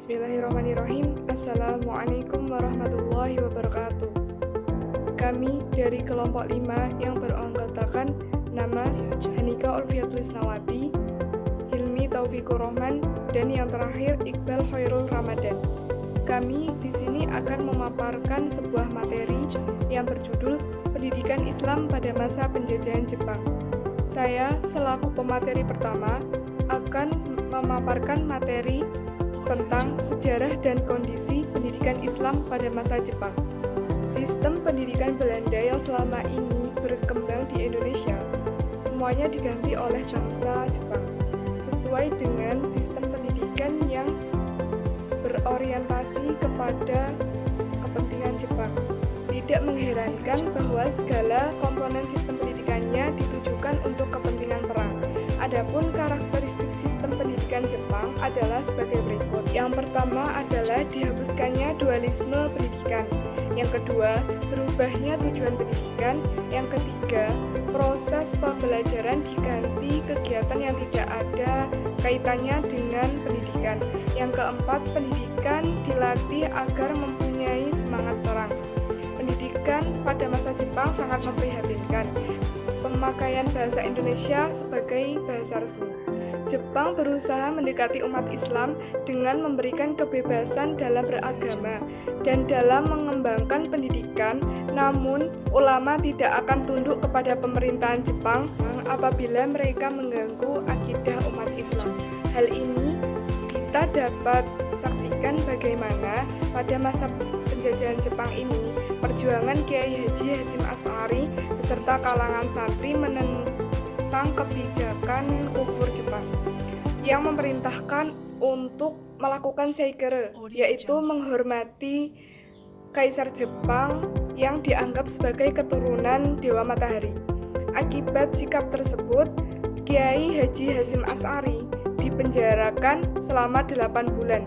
Bismillahirrahmanirrahim. Assalamualaikum warahmatullahi wabarakatuh. Kami dari kelompok 5 yang beranggotakan nama Hanika Ulfiatrisnawati, Hilmi Taufikur Rahman, dan yang terakhir Iqbal Khairul Ramadan. Kami di sini akan memaparkan sebuah materi yang berjudul Pendidikan Islam pada Masa Penjajahan Jepang. Saya selaku pemateri pertama akan memaparkan materi tentang sejarah dan kondisi pendidikan Islam pada masa Jepang. Sistem pendidikan Belanda yang selama ini berkembang di Indonesia semuanya diganti oleh bangsa Jepang sesuai dengan sistem pendidikan yang berorientasi kepada kepentingan Jepang. Tidak mengherankan bahwa segala komponen sistem pendidikannya ditujukan untuk kepentingan perang. Adapun karakteristik sistem pendidikan Jepang adalah sebagai berikut. Yang pertama adalah dihapuskannya dualisme pendidikan. Yang kedua, berubahnya tujuan pendidikan. Yang ketiga, proses pembelajaran diganti kegiatan yang tidak ada kaitannya dengan pendidikan. Yang keempat, pendidikan dilatih agar mempunyai semangat perang. Pendidikan pada masa Jepang sangat memprihatinkan. Pemakaian bahasa Indonesia sebagai bahasa resmi. Jepang berusaha mendekati umat Islam dengan memberikan kebebasan dalam beragama dan dalam mengembangkan pendidikan, namun ulama tidak akan tunduk kepada pemerintahan Jepang apabila mereka mengganggu akidah umat Islam. Hal ini kita dapat saksikan bagaimana pada masa penjajahan Jepang ini perjuangan Kiai Haji Hasyim Asy'ari beserta kalangan santri menentang kebijakan kufur Jepang yang memerintahkan untuk melakukan Seikere, yaitu menghormati Kaisar Jepang yang dianggap sebagai keturunan Dewa Matahari. Akibat sikap tersebut, Kiai Haji Hasyim Asy'ari dipenjarakan selama 8 bulan.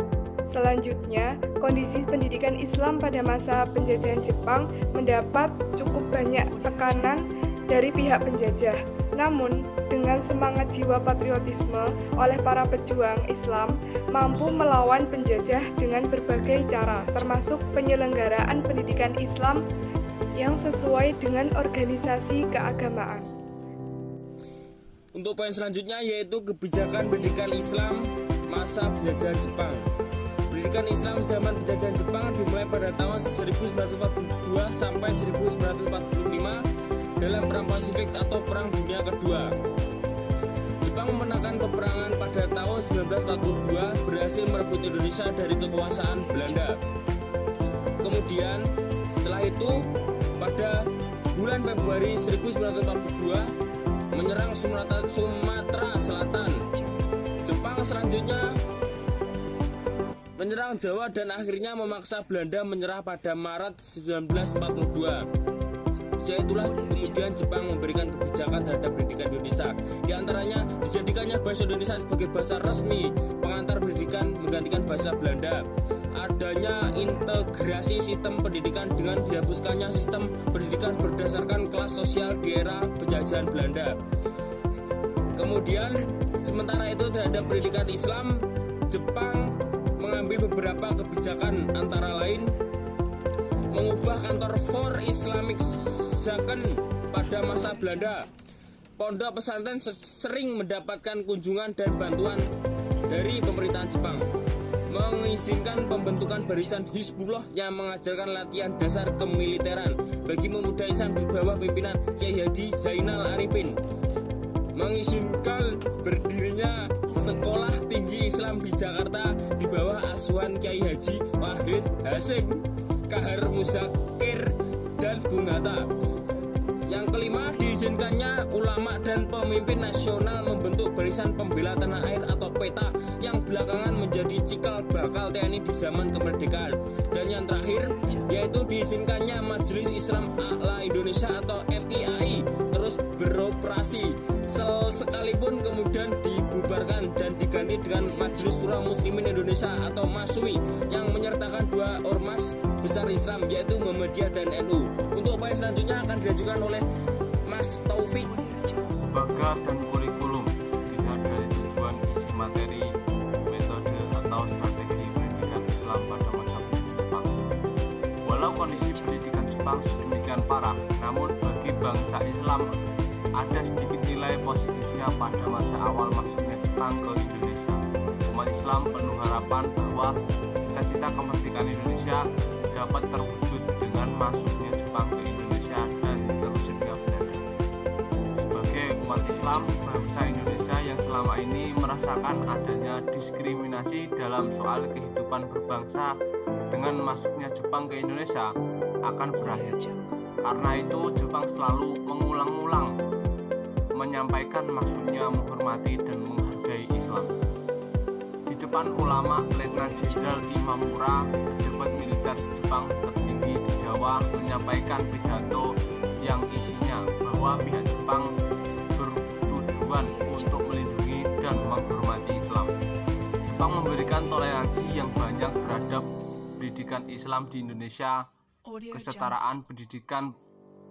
Selanjutnya, kondisi pendidikan Islam pada masa penjajahan Jepang mendapat cukup banyak tekanan dari pihak penjajah. Namun, dengan semangat jiwa patriotisme oleh para pejuang Islam mampu melawan penjajah dengan berbagai cara, termasuk penyelenggaraan pendidikan Islam yang sesuai dengan organisasi keagamaan. Untuk poin selanjutnya yaitu kebijakan pendidikan Islam masa penjajahan Jepang. Pendidikan Islam zaman penjajahan Jepang dimulai pada tahun 1942 sampai 1945 dalam Perang Pasifik atau Perang Dunia Kedua. Jepang memenangkan peperangan pada tahun 1942, berhasil merebut Indonesia dari kekuasaan Belanda. Kemudian setelah itu pada bulan Februari 1942 menyerang Sumatera Selatan. Jepang selanjutnya menyerang Jawa dan akhirnya memaksa Belanda menyerah pada Maret 1942. Sejak itulah kemudian Jepang memberikan kebijakan terhadap pendidikan Indonesia. Di antaranya dijadikannya bahasa Indonesia sebagai bahasa resmi pengantar pendidikan menggantikan bahasa Belanda. Adanya integrasi sistem pendidikan dengan dihapuskannya sistem pendidikan berdasarkan kelas sosial di era penjajahan Belanda. Kemudian sementara itu terhadap pendidikan Islam, Jepang mengambil beberapa kebijakan antara lain mengubah kantor For Islamic Zaken pada masa Belanda. Pondok pesantren sering mendapatkan kunjungan dan bantuan dari pemerintahan Jepang. Mengizinkan pembentukan barisan Hizbullah yang mengajarkan latihan dasar kemiliteran bagi pemuda Islam di bawah pimpinan Kiai Haji Zainal Arifin. Mengizinkan berdirinya Sekolah Tinggi Islam di Jakarta di bawah asuhan Kiai Haji Wahid Hasyim, Kahar Muzakir, dan Bung Hatta. Yang kelima, diizinkannya ulama dan pemimpin nasional membentuk Barisan Pembela Tanah Air atau PETA yang belakangan menjadi cikal bakal TNI di zaman kemerdekaan. Dan yang terakhir, yaitu diizinkannya Majelis Islam A'la Indonesia atau MIAI terus beroperasi sekalipun kemudian dibubarkan dan diganti dengan Majelis Syura Muslimin Indonesia atau MASUI yang menyertakan dua ormas besar Islam yaitu Muhammadiyah dan NU. Untuk poin selanjutnya akan diajukan oleh Mas Taufik. Bakat dan kurikulum dilihat dari tujuan, isi materi, metode atau strategi pendidikan Jepang sedemikian parah, namun bagi bangsa Islam ada sedikit nilai positifnya pada masa awal masuknya Jepang ke Indonesia. Umat Islam penuh harapan bahwa cita-cita kemerdekaan Indonesia dapat terwujud dengan masuknya Jepang ke Indonesia dan terusirnya Belanda. Sebagai umat Islam, bangsa Indonesia yang selama ini merasakan adanya diskriminasi dalam soal kehidupan berbangsa dengan masuknya Jepang ke Indonesia akan berakhir. Karena itu Jepang selalu mengulang-ulang menyampaikan maksudnya menghormati dan menghargai Islam. Di depan ulama, Letnan Jenderal Imamura, pejabat militer Jepang tertinggi di Jawa, menyampaikan pidato yang isinya bahwa pihak Jepang bertujuan untuk melindungi dan menghormati Islam. Jepang memberikan toleransi yang banyak terhadap pendidikan Islam di Indonesia, kesetaraan pendidikan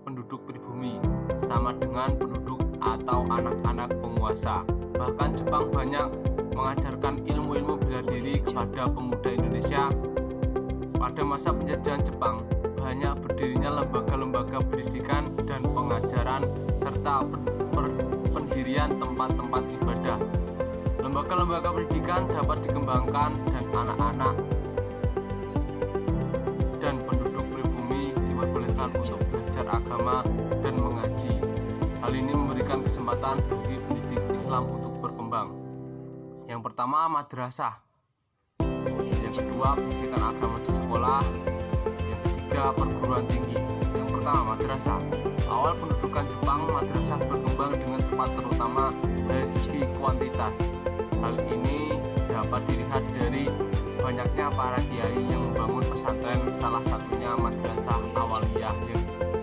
penduduk pribumi sama dengan penduduk atau anak-anak penguasa. Bahkan Jepang banyak mengajarkan ilmu-ilmu bela diri kepada pemuda Indonesia. Pada masa penjajahan Jepang, banyak berdirinya lembaga-lembaga pendidikan dan pengajaran serta pendirian tempat-tempat ibadah. Lembaga-lembaga pendidikan dapat dikembangkan dan anak-anak dan penduduk pribumi diperbolehkan untuk belajar agama dan mengaji. Hal ini memberikan kesempatan bagi pendidik Islam untuk berkembang. Yang pertama, madrasah. Yang kedua, pendidikan agama di sekolah. Yang ketiga, perguruan tinggi. Yang pertama, madrasah. Awal pendudukan Jepang, madrasah berkembang dengan cepat terutama dari segi kuantitas. Hal ini dapat dilihat dari banyaknya para kiai yang membangun pesantren, salah satunya madrasah awaliyah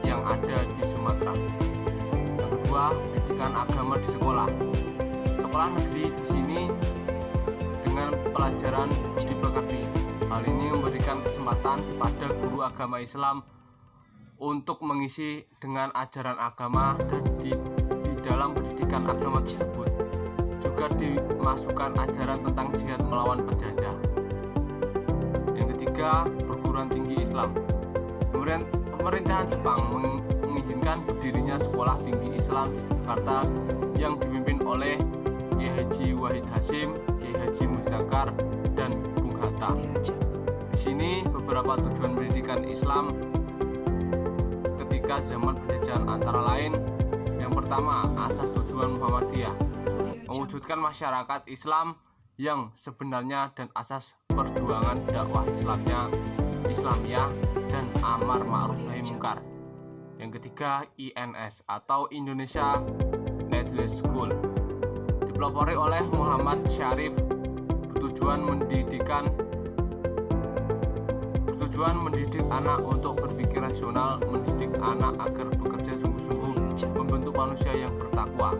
yang ada di Sumatera. Yang kedua, pendidikan agama di sekolah. Sekolah negeri di sini dengan pelajaran budi pekerti. Hal ini memberikan kesempatan pada guru agama Islam untuk mengisi dengan ajaran agama, dan di dalam pendidikan agama tersebut juga dimasukkan ajaran tentang jihad melawan penjajah. Yang ketiga, perguruan tinggi Islam. Pemerintahan Jepang mengizinkan berdirinya sekolah tinggi Islam di Jakarta yang dipimpin oleh Kiai Haji Wahid Hasyim, Kiai Haji Muzakar, dan Bung Hatta. Di sini beberapa tujuan pendidikan Islam ketika zaman penjajahan antara lain: yang pertama, asas tujuan Muhammadiyah, mewujudkan masyarakat Islam yang sebenarnya dan asas perjuangan dakwah Islamiyah dan amar ma'ruf nahi munkar. Yang ketiga, INS atau Indonesia National School, dipelopori oleh Muhammad Syarif, bertujuan mendidik anak untuk berpikir rasional, mendidik anak agar bekerja sungguh-sungguh, membentuk manusia yang bertakwa.